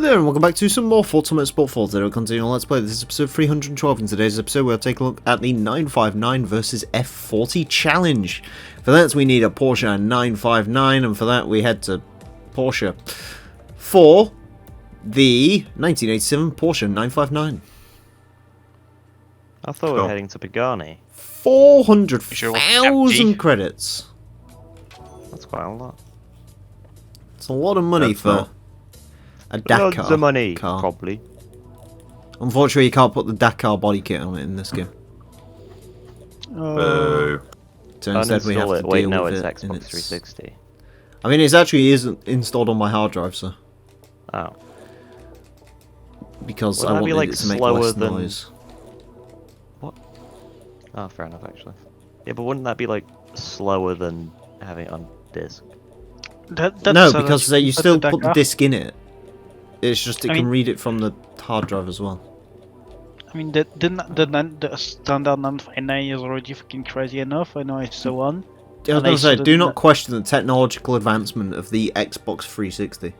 there, and welcome back to some more Forza Motorsport 4. Today we're continuing on Let's Play. This is episode 312. In today's episode, we'll take a look at the 959 versus F40 challenge. For that, we need a Porsche 959, and for that, we head to Porsche for the 1987 Porsche 959. I thought we were heading to Pagani. 400,000 credits. That's quite a lot. It's a lot of money for a Dakar Loads of money, car. probably. Unfortunately, you can't put the Dakar body kit on it in this game. Oh. So instead, we have to Wait, deal no, with it's it. Xbox 360. I mean, it actually isn't installed on my hard drive, so Oh. because Would I that wanted be, like, it to make slower less than- noise. What? Oh, fair enough, actually. Yeah, but wouldn't that be, like, slower than having it on disc? No, because you still put the Dakar. disc in it. It's just it I can mean- read it from the hard drive as well. I mean, the standard 959 is already fucking crazy enough. I know I saw one. Yeah, I was And going I to say, saw do the- not question the technological advancement of the Xbox 360.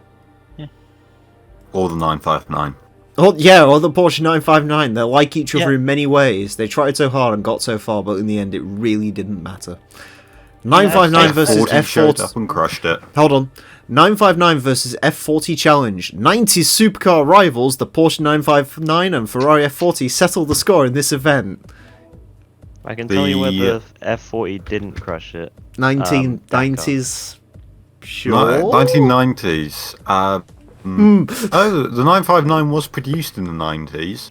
Or the 959. Oh yeah, or the Porsche 959. They're like each other Yeah. in many ways. They tried so hard and got so far, but in the end, it really didn't matter. 959 versus F40 showed F40. up and crushed it. Hold on. 959 versus F40 challenge. 90s supercar rivals, the Porsche 959 and Ferrari F40 settled the score in this event. I can tell you where The- the F40 didn't crush it. 1990s. Sure. 1990s. Oh, the 959 was produced in the 90s.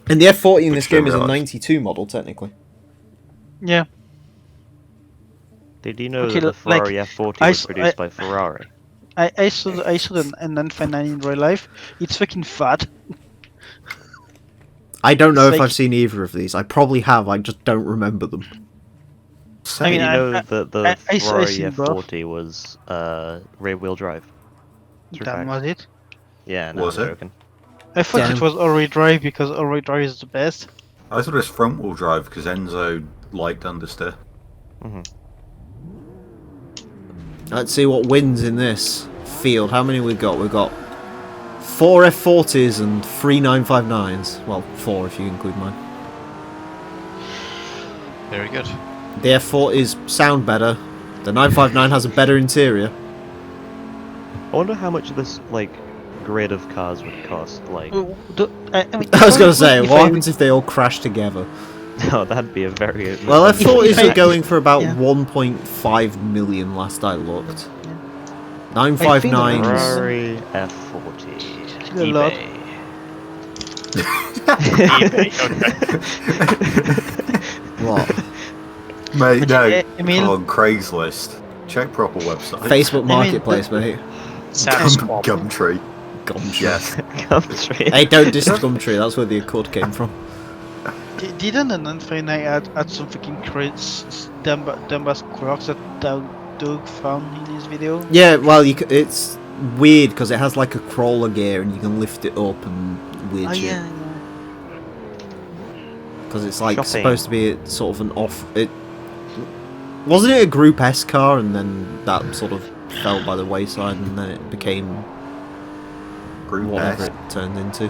And the F40 in this Which I game is a realised. 92 model, technically. Yeah. Did you know Okay, that the like, Ferrari F40 I was s- produced by Ferrari? I saw the 959 in real life. It's fucking fat. I don't know It's if like- I've seen either of these. I probably have, I just don't remember them. I mean, Did you know that the I Ferrari seen both. F40 was rear-wheel drive? True Damn, fact. was it? Yeah, no, Was I'm it? joking. I thought Damn. it was all-wheel drive because all-wheel drive is the best. I thought it was front wheel drive because Enzo liked understeer. Let's see what wins in this field. How many we got? We've got 4 F40s and 3 959s. Well, 4 if you include mine. Very good. The F40s sound better. The 959 has a better interior. I wonder how much this, like, grid of cars would cost, like... I mean, I was gonna say, if what I- happens if they all crash together? No, that'd be a very... Well, F40s I- are going for about yeah. 1.5 million last I looked. I 959s. Ferrari F40. Still a lot. eBay. What? Mate, no. Emil? Come on, Craigslist. Check proper website. Facebook Marketplace, mate. Sam Swap. Gumtree. Gumtree. Yes. Country. Hey, don't diss Gumtree, that's where the Accord came from. Didn't the 959 add some fucking crazy dumbass quirks that Doug found in his video? Yeah, well, it's weird because it has like a crawler gear and you can lift it up and weird Oh shit. yeah. Because it's like Shopping. supposed to be sort of an off. It wasn't it a Group S car, and then that sort of fell by the wayside, and then it became Group whatever S. it turned into.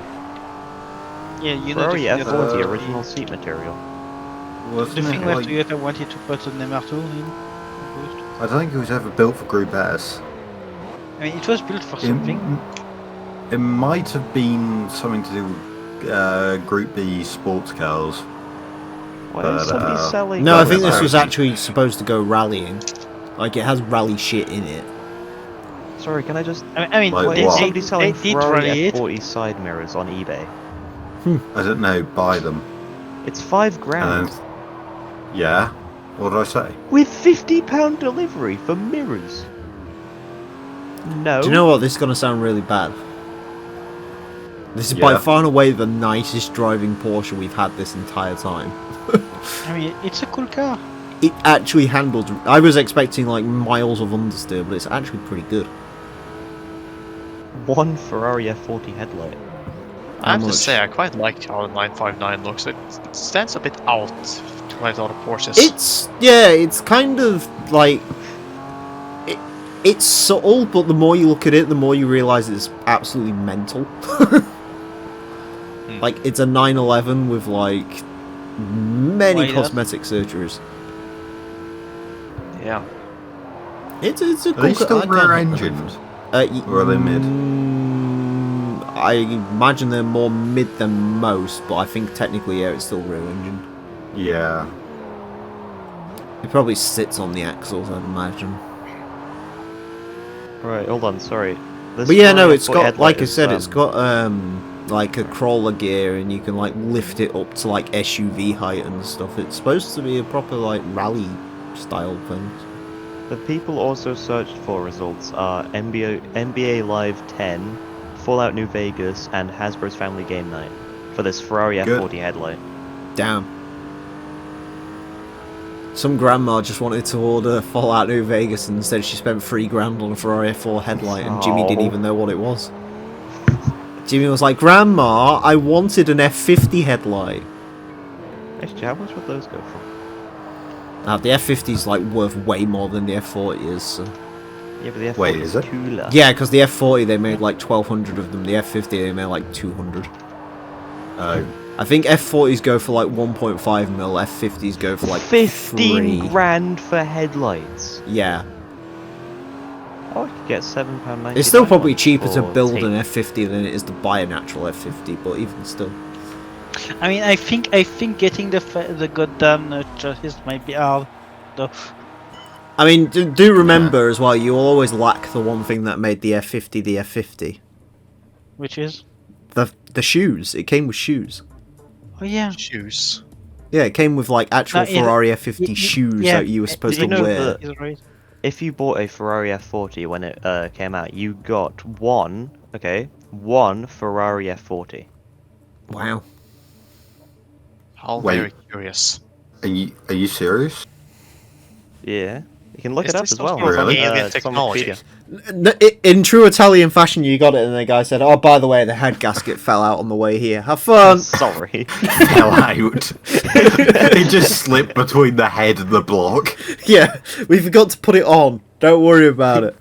Yeah, you know Ferrari the thing, F40 Uh, original seat material. Wasn't the thing it that like, Toyota wanted to put an MR2 in. I don't think it was ever built for Group S. I mean, it was built for something. It might have been something to do with Group B sports cars. Why But, is somebody selling... No, I Well, think this that's was right. actually supposed to go rallying. Like it has rally shit in it. Sorry, can I just... I mean, Like Why they, is what? somebody they selling did Ferrari rally it. F40 side mirrors on eBay? I don't know, buy them. It's $5,000. And yeah. What did I say? With £50 delivery for mirrors. No. Do you know what? This is gonna sound really bad. This is by Yeah. far and away the nicest driving Porsche we've had this entire time. I mean, it's a cool car. It actually handled. I was expecting like miles of understeer, but it's actually pretty good. One Ferrari F40 headlight. I have How to much? say, I quite like how the 959 looks. It stands a bit out to my other Porsches. It's yeah, it's kind of like It's subtle, but the more you look at it, the more you realise it's absolutely mental. Like, it's a 911 with, like, many Why, cosmetic surgeries. Yeah. It's a Are they cool still I can't rear hate them. engines? Or are they mid? I imagine they're more mid than most, but I think technically, yeah, it's still rear engine. Yeah. It probably sits on the axles, I'd imagine. Right, hold on, sorry. This But yeah, no, Ferrari it's F40 got, headlight like I is, said, it's got like a crawler gear, and you can like lift it up to like SUV height and stuff. It's supposed to be a proper like rally style thing. The people also searched for results are NBA Live 10, Fallout New Vegas, and Hasbro's Family Game Night for this Ferrari Good. F40 headlight. Damn. Some grandma just wanted to order Fallout New Vegas, and instead she spent $3,000 on a Ferrari F4 headlight, and Jimmy didn't Oh. even know what it was. Jimmy was like, "Grandma, I wanted an F50 headlight." Actually, how much would those go for? Now, the F50 is like worth way more than the F40 is. So. Yeah, but the F40 Wait, is is it? cooler. Yeah, because the F40 they made like 1,200 of them. The F50 they made like 200. Oh. I think F40s go for like 1.5 mil. F50s go for like 15 3. grand for headlights. Yeah, Oh, I could get £7.99. it's still probably cheaper to for build tape. an F50 than it is to buy a natural F50. But even still, I mean, I think getting the goddamn chassis might be hard, though. I mean, do remember as well, you will always lack the one thing that made the F50 the F50. Which is? The shoes. It came with shoes. Oh yeah. Shoes. Yeah, it came with like actual No, yeah, Ferrari F50 y- shoes yeah, that you were supposed you to know wear. that- He's right. If you bought a Ferrari F40 when it came out, you got one Ferrari F40. Wow. How Wait. very curious. Are you serious? Yeah. You can look Is it up this as some well. sort of It's on, alien it's on technology? Wikipedia. In true Italian fashion, you got it, and the guy said, "Oh, by the way, the head gasket fell out on the way here. Have fun." Sorry. Fell out. It just slipped between the head and the block. Yeah, we forgot to put it on. Don't worry about it.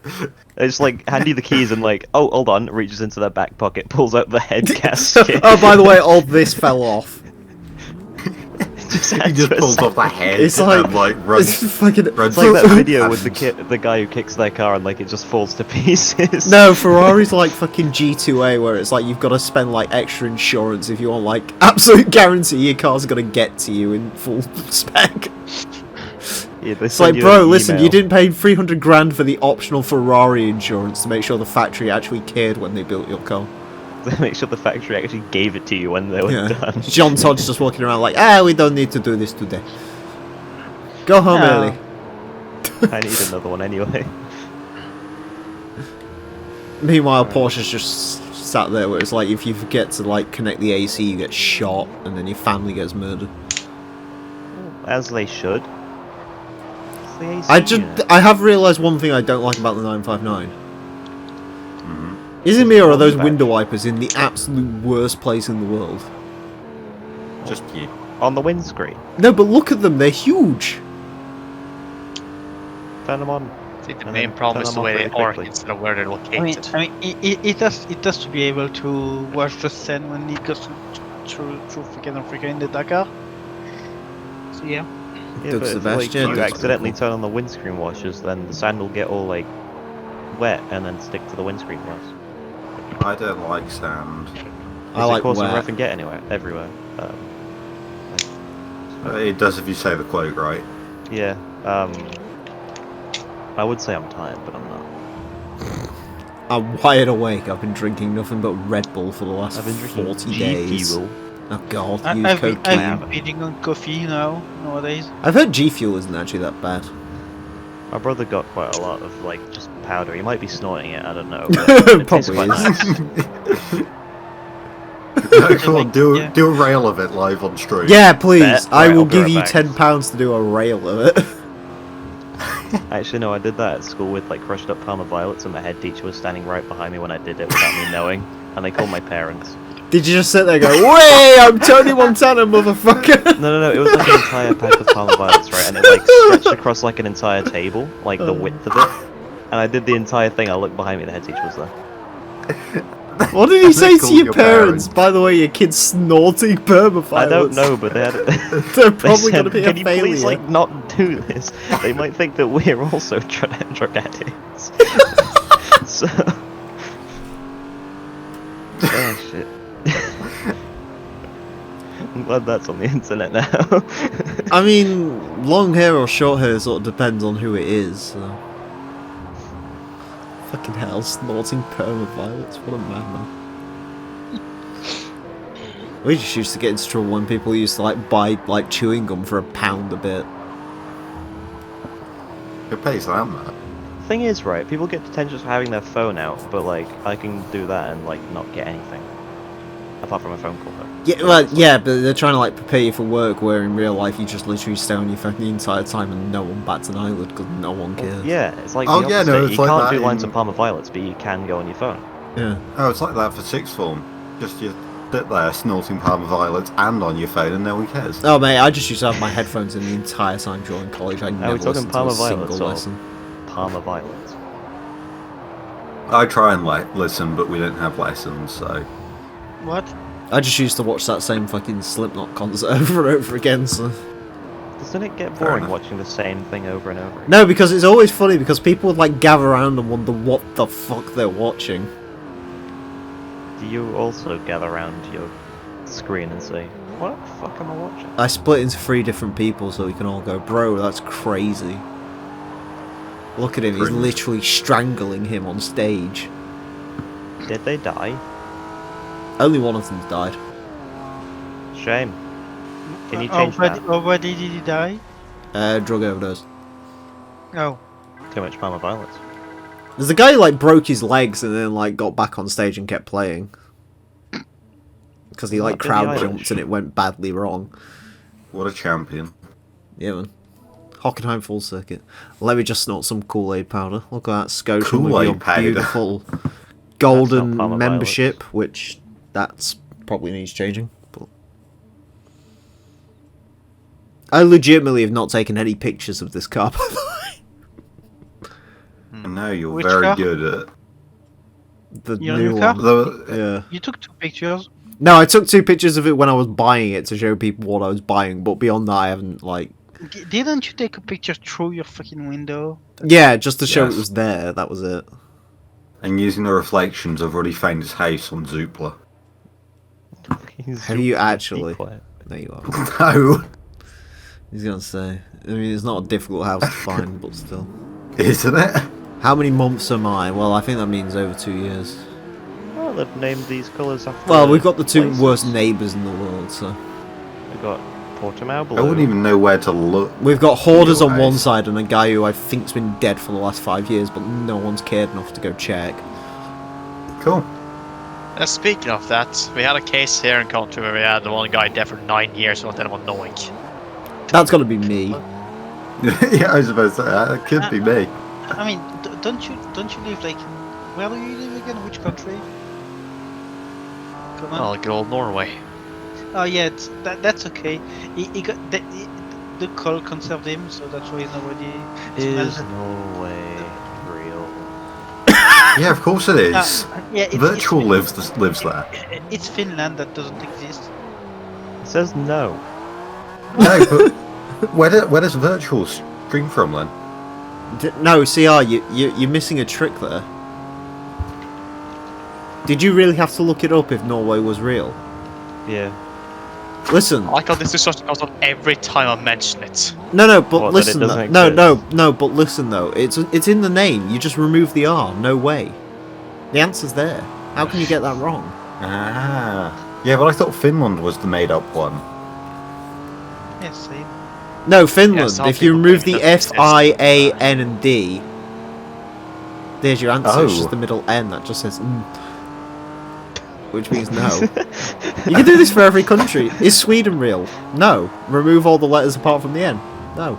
It's like hand you the keys and like, oh, hold on, reaches into their back pocket, pulls out the head gasket. Oh, by the way, all this fell off. He just pulls off the head It's like, and like runs. it's fucking. It's like that video with the guy who kicks their car and like it just falls to pieces. No, Ferrari's like fucking G2A, where it's like you've got to spend like extra insurance if you want like absolute guarantee your car's gonna get to you in full spec. Yeah, It's like, bro, listen, you didn't pay 300 grand for the optional Ferrari insurance to make sure the factory actually cared when they built your car. Make sure the factory actually gave it to you when they were Yeah. done. John Todd's just walking around like, we don't need to do this today. Go home No. early. I need another one anyway. Meanwhile, Porsche's just sat there where it's like if you forget to like connect the AC, you get shot, and then your family gets murdered. As they should. It's the AC unit. I have realised one thing I don't like about the 959. Is it me or are those window wipers in the absolute worst place in the world? Just you. On the windscreen. No, but look at them, they're huge. Turn them on. I think the And main then problem turn is them the off way they really are quickly. instead of where they're I mean, located. it has to be able to watch the sun when it goes through freaking Africa in the Dakar. So yeah. Yeah, Doug but if, Sebastian, like, you that's accidentally cool. turn on the windscreen washers, then the sand will get all like wet and then stick to the windscreen glass. I don't like sand. I like Of course, wet. rough and get everywhere. It does if you say the quote right. Yeah. I would say I'm tired, but I'm not. I'm wide awake. I've been drinking nothing but Red Bull for the last I've been drinking 40 G days. Fuel. Oh god, I've use been cocaine. eating on coffee nowadays. I've heard G Fuel isn't actually that bad. My brother got quite a lot of like just powder. He might be snorting it. I don't know. But it tastes Probably quite is. nice. No, come on, Like, do yeah. do a rail of it live on stream. Yeah, please. Bet. I Right, will I'll be give right you back. £10 to do a rail of it. Actually, no, I did that at school with like crushed up Parma violets, and my head teacher was standing right behind me when I did it without me knowing, and they called my parents. Did you just sit there and go, "Way, I'm Tony Montana, motherfucker"? No, it was like an entire pack of Parma violets, right? And it like stretched across like an entire table, like the width of it. And I did the entire thing. I looked behind me. The head teacher was there. What did he say to Call your your parents? parents. By the way, your kid's snorting perma-violence. I don't know, but they had. They're They probably said, going to be "Can a you failure. please like not do this? They might think that we're also drug addicts." So. Oh shit. I'm glad that's on the internet now. I mean, long hair or short hair sort of depends on who it is. So. Fucking hell, snorting perma-violence. What a madman. We just used to get into trouble when people used to like buy like chewing gum for £1 a bit. Who pays that, man? Thing is, right, people get detention for having their phone out, but like I can do that and like not get anything. Apart from a phone call though. Yeah, well, yeah, but they're trying to like prepare you for work, where in real life you just literally stay on your phone the entire time and no one bats an eyelid because no one cares. Yeah, it's like Oh, the yeah, opposite. no, it's You like can't that do lines in- of Palmer Violets, but you can go on your phone. Yeah. Oh, it's like that for sixth form. Just you sit there snorting palm violets and on your phone and no one cares. Oh mate, I just used to have my headphones in the entire time during college. I Are never we talking listened to Palmer a single Violets or lesson. Palmer Violets? I try and listen, but we don't have lessons, so... What? I just used to watch that same fucking Slipknot concert over and over again, so... Doesn't it get Fair boring enough. watching the same thing over and over? No, because it's always funny because people would like gather around and wonder what the fuck they're watching. Do you also gather around your screen and say, "What the fuck am I watching?" I split into 3 different people so we can all go, bro, that's crazy. Look at him, he's Cringe. literally strangling him on stage. Did they die? Only one of them's died. Shame. Can you change that? Already did he die? Drug overdose. Oh. Too much Palmer Violets. There's a guy who like broke his legs and then like got back on stage and kept playing. Because he like Not Billie crowd Eilish. jumped and it went badly wrong. What a champion. Yeah, man. Hockenheim full circuit. Let me just snort some Kool-Aid powder. Look at that Scotian with your Kool-Aid powder. beautiful golden Palmer membership, which that's probably needs changing. But I legitimately have not taken any pictures of this car, by the way. I know you're Which very car? good at... The Your new new car? one. The, Yeah. You took 2 pictures. No, I took 2 pictures of it when I was buying it to show people what I was buying, but beyond that I haven't, like... Didn't you take a picture through your fucking window? Yeah, just to show Yes. it was there, that was it. and using the reflections, I've already found his house on Zoopla. Have you actually? Be quiet. There you are. No! He's gonna say. I mean, it's not a difficult house to find, but still. Isn't it? How many months am I? Well, I think that means over 2 years. Well, they've named these colours after. Well, we've got the 2 places. worst neighbours in the world, so... We've got Portimao Blue. I wouldn't even know where to look. We've got hoarders on one Anyways. side and a guy who I think's been dead for the last 5 years, but no one's cared enough to go check. Cool. Speaking of that, we had a case here in country where we had the one guy dead for 9 years without anyone knowing. That's gotta be me. Yeah, I was supposed to say, that could be me. I mean, don't you live like where do you live again? Which country? Come on. Oh, good old Norway. Oh yeah, that's okay. He got the cold conserved him, so that's why he's nobody Is smells it. no way real. Yeah, of course it is. Yeah, Virtual lives there. It's Finland that doesn't exist. It says no. No, but where does virtual stream from then? No, CR, you're missing a trick there. Did you really have to look it up if Norway was real? Yeah. Listen. I like how this discussion comes up every time I mention it. No, but What, that it listen. Though. doesn't No, exist? but listen though. It's in the name. You just remove the R. No way. The answer's there. How can you get that wrong? Ah. Yeah, but I thought Finland was the made-up one. Yeah, same. No, Finland. some If you people remove think the it doesn't F, I, A, N, and D, there's your answer. It's Oh. just the middle N that just says which means no. You can do this for every country. Is Sweden real? No. Remove all the letters apart from the N. No.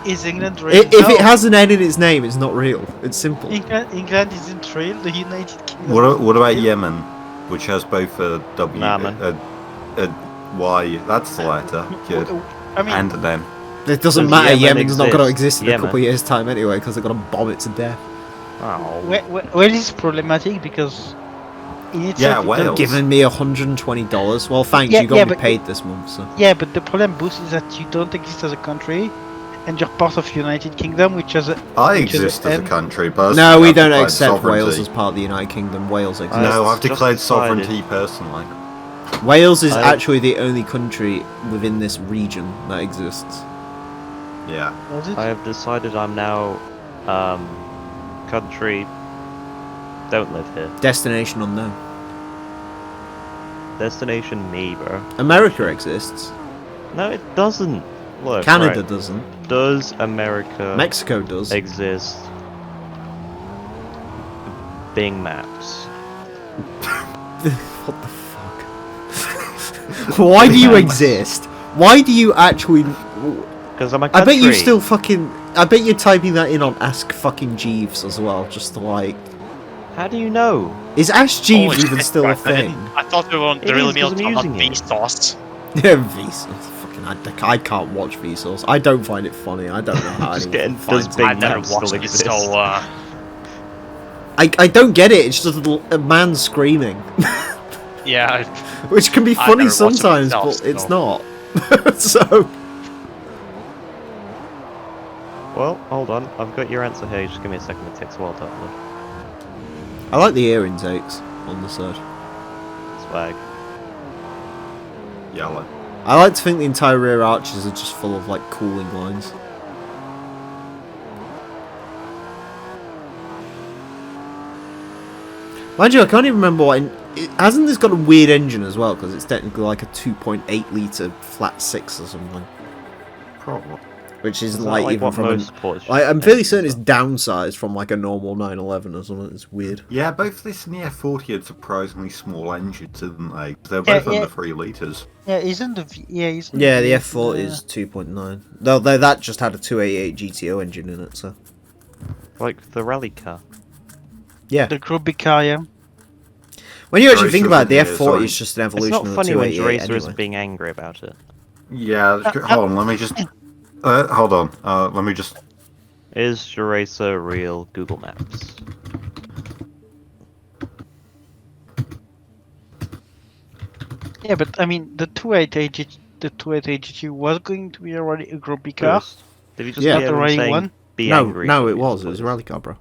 Is England real? If it has an N in its name, it's not real. It's simple. England isn't real. The United Kingdom. What about Yemen, which has both a W, Nah, man. a Y, that's the letter, good, I mean, and an M. It doesn't Does matter. Yemen Yemen's not going to exist? exist in a Yemen. couple of years' time anyway, because they're going to bomb it to death. Oh. Well, it's problematic because in itself, Yeah, it Wales. doesn't- Giving me $120. Well, thanks. Yeah, You got yeah, me but- paid this month, so. Yeah, but the problem, Boost, is that you don't exist as a country, and you're part of United Kingdom, which has a. I which is exist as a end. country, personally. No, we I've don't declared accept Wales sovereignty. as part of the United Kingdom. Wales exists. No, I've Just declared decided. sovereignty personally. Wales is I- actually the only country within this region that exists. Yeah. Was it? I have decided I'm now, country. Don't live here. Destination unknown. Destination me, bro. America exists. No, it doesn't. Look, Canada right. doesn't. Does America Mexico does. exist? Bing maps. What the fuck? Why do you exist? Why do you actually? Because I'm a I country. bet you still fucking. I bet you're typing that in on Ask fucking Jeeves as well, just to like. How do you know? Is Ask Jeeves Holy even shit, still a bro, I thing? thought we were on It the real is, meal 'cause I'm talking about using it. Vsauce. Yeah, Vsauce. Fucking, I can't watch Vsauce. I don't find it funny. I don't know how Just anyone getting finds does it. big I've never maps still watched it, exist. so I don't get it. It's just a man screaming, yeah. which can be I've funny never watched it sometimes, myself, but it's so- not. So. Well, hold on. I've got your answer here. Just give me a second. It takes a while to upload. I like the ear intakes on the side. Swag. Yellow. I like to think the entire rear arches are just full of like cooling lines. Mind you, I can't even remember what. Hasn't this got a weird engine as well? Because it's technically like a 2.8 litre flat six or something, Probably. which is Is that like like even what from. most Porsche I'm fairly certain engines it's downsized from like a normal 911 or something. It's weird. Yeah, both this and the F40 had surprisingly small engines, didn't they? They're both Yeah, yeah. under 3 litres. Yeah, isn't the isn't Yeah, the V8, F40 is 2.9. Though that just had a 288 GTO engine in it, so. are. Like the rally car. Yeah. the group big car, yeah. When you actually Racer think about it, the isn't it? F40 Sorry. is just an It's evolution not of the funny when 288 Racer is anyway. being angry about it. Yeah, hold on, let me just... hold on, let me just... Is your Racer real Google Maps? Yeah, but I mean, the 288 GT was going to be already a group big car. Ghost, did you just Yeah. hear Not the him right saying, one? be No, angry? no, for it was. music It was a players? rally car, bro.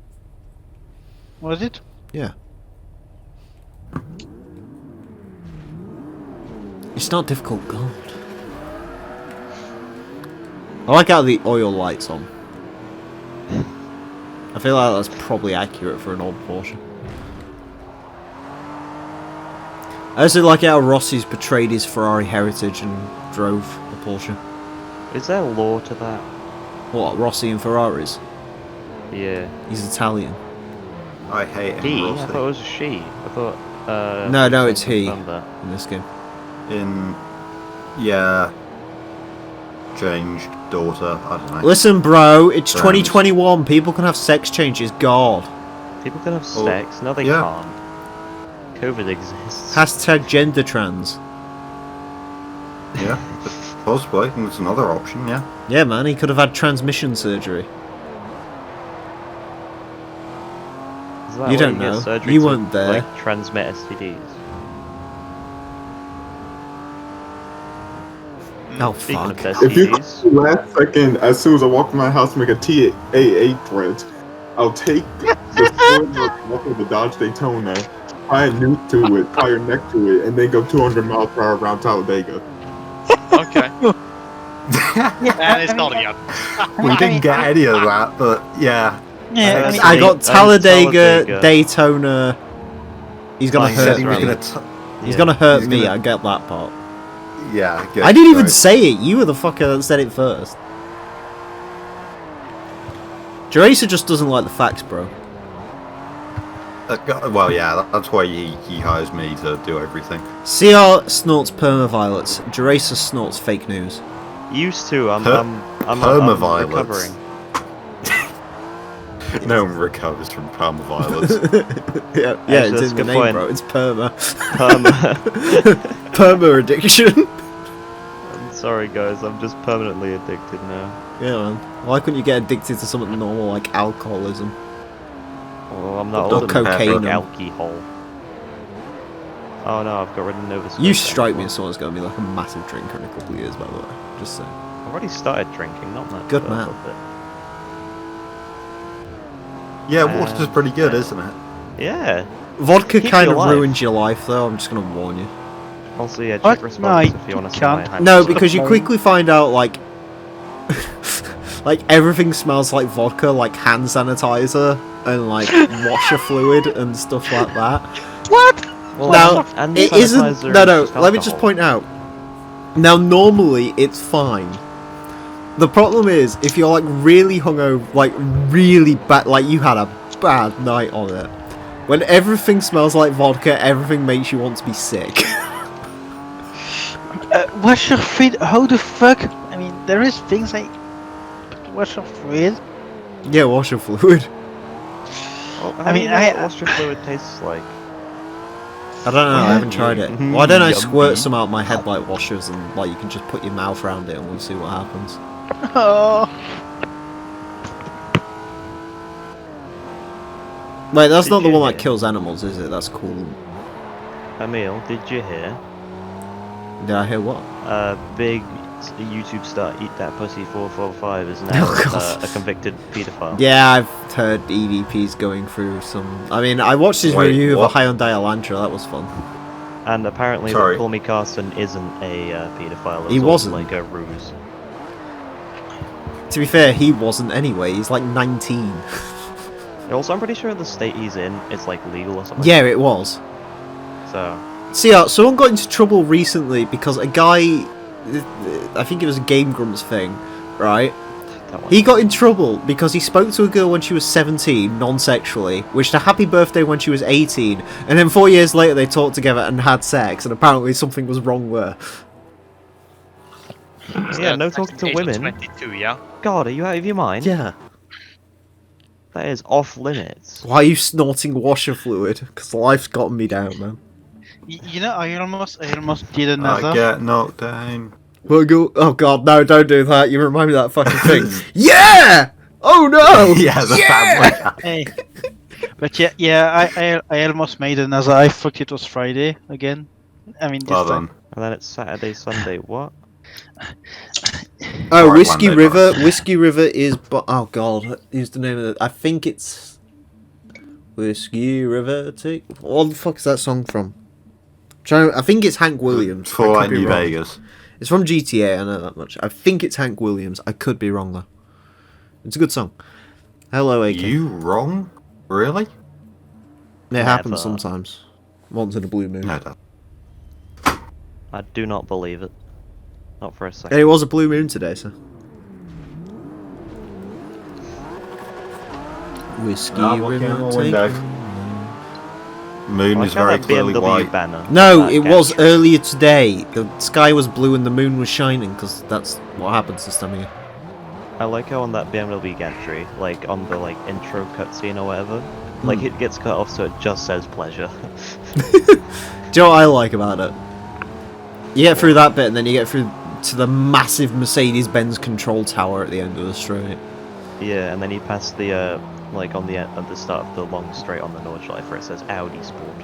Was it? Yeah. It's not difficult, God. I like how the oil light's on. I feel like that's probably accurate for an old Porsche. I also like how Rossi's betrayed his Ferrari heritage and drove a Porsche. Is there law to that? What, Rossi and Ferraris? Yeah. He's Italian. I hate him, He? I Rossi. thought it was a she. I thought. No, it's he confirmed that. in this game. In... Yeah... Changed daughter, I don't know. Listen, bro, it's Friends. 2021. People can have sex changes. God. People can have Oh, sex. No, they yeah. can't. COVID exists. Hashtag gender trans. Yeah, possibly. I think it's another option, yeah. Yeah, man, he could have had transmission surgery. Is that You why don't get know. surgery You to, weren't there. Like, transmit STDs. Oh, Speaking fuck. of If you STDs, last second, as soon as I walk in my house to make a TAA thread, I'll take the spoiler off of the Dodge Daytona, tie a noose to it, tie your neck to it, and then go 200 miles per hour around Talladega. Okay. And it's not yet. We didn't get any of that, but yeah. Yeah, I mean, I got Talladega, Talladega. Daytona. He's gonna Flying hurt Death He was me. Rally. He's gonna hurt He's me. gonna- I get that part. Yeah, good, I didn't even right. say it. You were the fucker that said it first. Jeracer just doesn't like the facts, bro. Well, yeah, that's why he hires me to do everything. CR snorts permaviolets. Jeracer snorts fake news. used to. I'm Permaviolets. recovering. No one recovers from permaviolence. yeah, Actually, it's that's in a the good name, point. bro. It's perma. Perma. Perma addiction. Sorry guys, I'm just permanently addicted now. Yeah, man. Why couldn't you get addicted to something normal like alcoholism? Oh, I'm not Or old enough to cocaine. drink alcohol. Oh no, I've got rid of Nova Scotia. You strike me as someone's going to be like a massive drinker in a couple of years, by the way. Just saying. I've already started drinking, not that. Good man. Yeah, water's pretty good, isn't it? Yeah. Vodka Keep kind you of alive. ruins your life, though. I'm just going to warn you. Also, yeah, What? check response if you want to see my can't. hand. No, because you quickly find out, like... like, everything smells like vodka, like hand sanitizer, and, like, washer fluid and stuff like that. What? Well, Now, and it sanitizer isn't... is No, just let me just alcohol. point out. Now, normally, it's fine. The problem is, if you're, like, really hungover, like, really bad, like, you had a bad night on it. When everything smells like vodka, everything makes you want to be sick. Wash your feet? How the fuck? I mean, there is things like wash your feet. Yeah, washer fluid. Well, I mean, what I- washer fluid tastes like. I don't know, I haven't tried it. Why don't I squirt Yummy. some out my head like washers and, like, you can just put your mouth around it and we'll see what happens. Oh. Wait, that's Did not the you one that hear? kills animals, is it? That's cool. Emil, did you hear? Did I hear what? Big YouTube star Eat That Pussy 445 is now Oh, God. a convicted paedophile. Yeah, I've heard EDP's going through some... I mean, I watched his Wait, review what? of a Hyundai Elantra, that was fun. And apparently, Sorry. Call Me Carson isn't a paedophile. It He was all wasn't. like a ruse. To be fair, he wasn't anyway, he's like 19. Also, I'm pretty sure the state he's in, it's like legal or something. Yeah, it was. So, See, someone got into trouble recently because a guy... I think it was a Game Grumps thing, right? that one. He got in trouble because he spoke to a girl when she was 17, non-sexually, wished her happy birthday when she was 18, and then 4 years later they talked together and had sex, and apparently something was wrong with her. Yeah, no talking to women. 22, yeah. God, are you out of your mind? Yeah. That is off limits. Why are you snorting washer fluid? Because life's gotten me down, man. You know, I almost did another. I get knocked down. Well, go. Oh god, no! Don't do that. You remind me of that fucking thing. Yeah. Oh no. Yeah, the bad one. Hey. But yeah, I almost made another. I thought it was Friday again. I mean, this Well time. done. And then it's Saturday, Sunday. What? Oh, Alright, Whiskey one day, River. Whiskey River is. Oh god, who's the name of it? I think it's Whiskey River. What the fuck is that song from? I think it's Hank Williams. I For could like be New wrong. Vegas. It's from GTA. I know that much. I think it's Hank Williams. I could be wrong though. It's a good song. Hello, AK. You wrong? Really? It happens Never. sometimes. Once in a blue moon. No, that. I do not believe it. Not for a second. And it was a blue moon today, so. Whiskey I'm looking River. out the take window. me. Moon I is found very that clearly BMW white. banner. No, That it was gantry. earlier today. The sky was blue and the moon was shining, because that's what happens this time of year. I like how on that BMW gantry, like on the like intro cutscene or whatever, like it gets cut off so it just says pleasure. Do you know what I like about it? You get through that bit and then you get through to the massive Mercedes-Benz control tower at the end of the straight. Yeah, and then you pass the like on the at the start of the long straight on the Nordschleife where it says Audi Sport.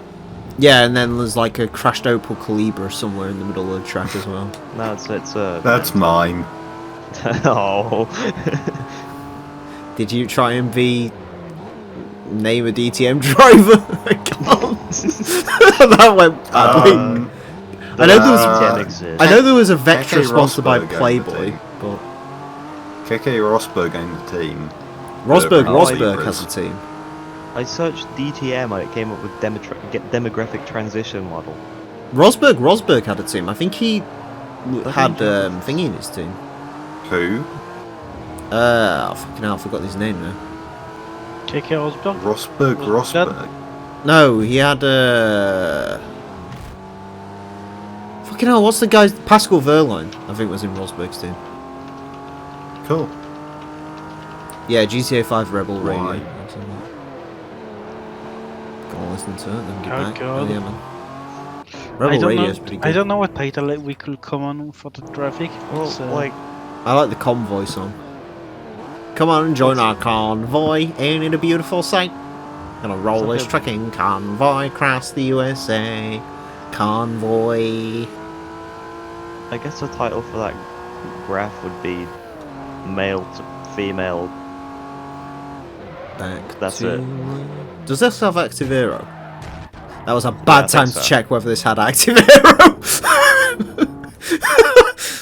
Yeah, and then there's like a crashed Opel Calibra somewhere in the middle of the track as well. No, it's That's mine. oh. Did you try and be name a DTM driver? I can't. That went badly. I know there was. DTM exists. I know there was a Vectra Keke sponsored by Rosberg owned the Playboy, team. but Keke Rosberg owned the team. Rosberg Oh, has a team. I searched DTM and it came up with demographic transition model. Rosberg had a team. I think he had thingy in his team. Who? Fucking hell, I forgot his name now. KK Rosberg. Rosberg. No, he had fucking hell, what's the guy's Pascal Wehrlein? I think was in Rosberg's team. Cool. Yeah, GTA 5 Rebel Why? Radio. Something like that. Go on, listen to it, then get Oh, back. God. Oh, yeah, man. Rebel Radio is pretty good. I don't know what title we could come on for the traffic. Well, It's, like, I like the convoy song. Come on and join our convoy, ain't it a beautiful sight? Gonna roll this Something- trucking convoy across the USA. Convoy. I guess the title for that graph would be male to female. Back That's to it. Does this have active aero? That was a I bad think time to so. check whether this had active aero.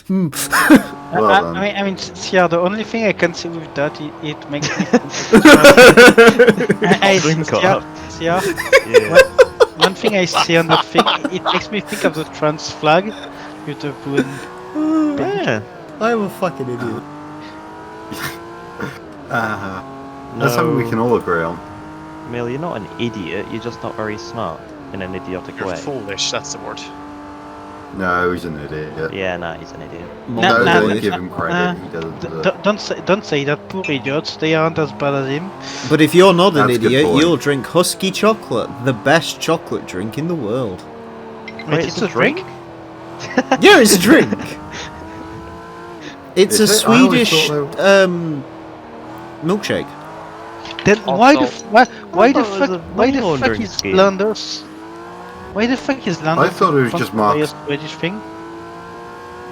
Well done. I mean, yeah. The only thing I can see with that, it makes me. Drink yeah, up. yeah. Yeah. One thing I see on that thing, it makes me think of the trans flag with the blue. Yeah. I'm a fucking idiot. That's something we can all agree on. Emil, you're not an idiot, you're just not very smart in an idiotic You're way. foolish, that's the word. No, he's an idiot. Yeah, nah, he's an idiot. No, Nah, don't give him credit. He doesn't. Don't say that. Poor idiots. They aren't as bad as him. But if you're not an That's a good idiot, point. you'll drink Husky chocolate, the best chocolate drink in the world. Wait, it's a drink. Yeah, it's a drink. It's Is a it? I always Swedish thought milkshake. Then why the Also- why the thought it was a fuck why the fuck laundering is scheme. Landers? Why the fuck is Landers? I thought it was just Marcus. a Swedish thing.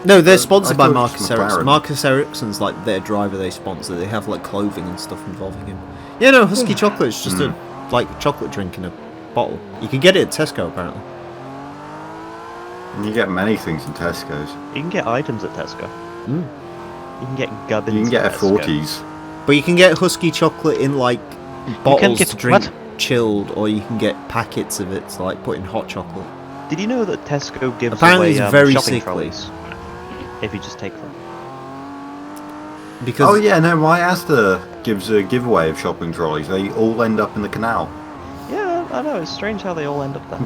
No, they're sponsored I by thought it Marcus was Ericsson. McLaren. Marcus Ericsson's like their driver they sponsor. They have like clothing and stuff involving him. Yeah, no, Husky chocolate is just a like chocolate drink in a bottle. You can get it at Tesco apparently. You get many things in Tesco's. You can get items at Tesco. Mm. You can get gubbins You can get at Tesco. F40s. But you can get Husky chocolate in like bottles get to drink what? chilled, or you can get packets of it to like put in hot chocolate. Did you know that Tesco gives Apparently away it's very shopping sickly. trolleys? If you just take them. Because Oh yeah, no, my Asda gives a giveaway of shopping trolleys. They all end up in the canal. Yeah, I know, it's strange how they all end up there.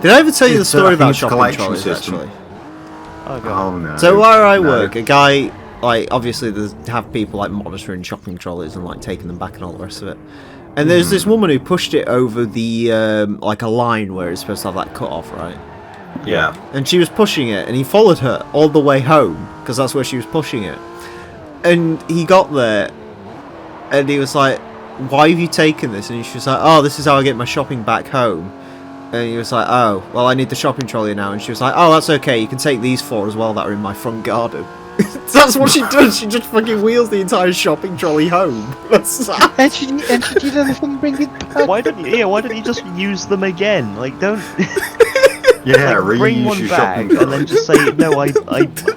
did I ever tell you the It's, story I think about it's a shopping collection trolleys system. actually? Oh god. Oh no. So where I No. work, a guy like obviously they have people like monitoring shopping trolleys and like taking them back and all the rest of it. And there's this woman who pushed it over the like a line where it's supposed to have that cut off, right? Yeah. And she was pushing it, and he followed her all the way home because that's where she was pushing it. And he got there, and he was like, "Why have you taken this?" And she was like, "Oh, this is how I get my shopping back home." And he was like, "Oh, well, I need the shopping trolley now." And she was like, "Oh, that's okay. You can take these 4 as well that are in my front garden." That's what she does. She just fucking wheels the entire shopping trolley home. That's And she didn't even bring it back. Why don't you just use them again? Like, don't Yeah, like, bring reuse one your back shopping and then trolleys. just say, no, I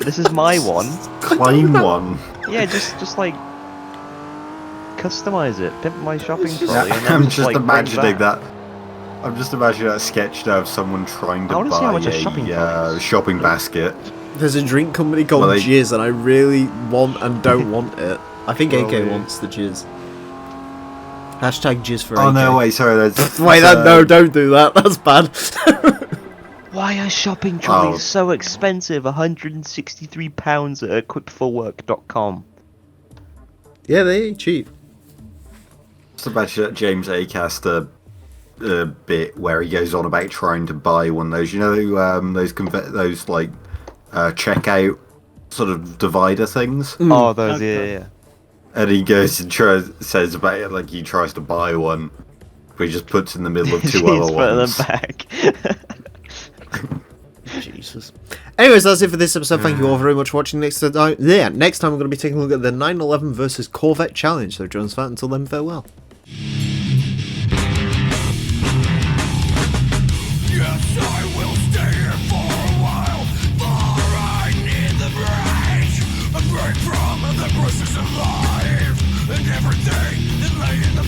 this is my one. Claim one. Yeah, just like customize it, pimp my shopping trolley, and then I'm just, just like, bring imagining back. that. I'm just imagining that sketch now of someone trying to I wanna see how buy much a shopping trolley is. shopping basket. There's a drink company called Well, they- Jizz, and I really want and don't want it. I think Well, AK yeah. wants the Jizz. Hashtag Jizz for Oh AK. no, wait, sorry, that's Wait, no, don't do that. That's bad. Why are shopping trolleys Oh. so expensive? £163 at equipforwork.com. Yeah, they ain't cheap. Just imagine that James Acaster bit where he goes on about trying to buy one of those, you know, those like checkout sort of divider things, Oh, those, Okay. yeah. and he goes and says about it like he tries to buy one, but he just puts in the middle of 2 He's other putting ones. them back. Jesus. Anyways, that's it for this episode. Thank you all very much for watching. Next time we're going to be taking a look at the 911 versus Corvette Challenge. So join us for that. Until then, farewell. Yes, I will stay here for a while, for I need the break. A break from the process of life and everything that lay in the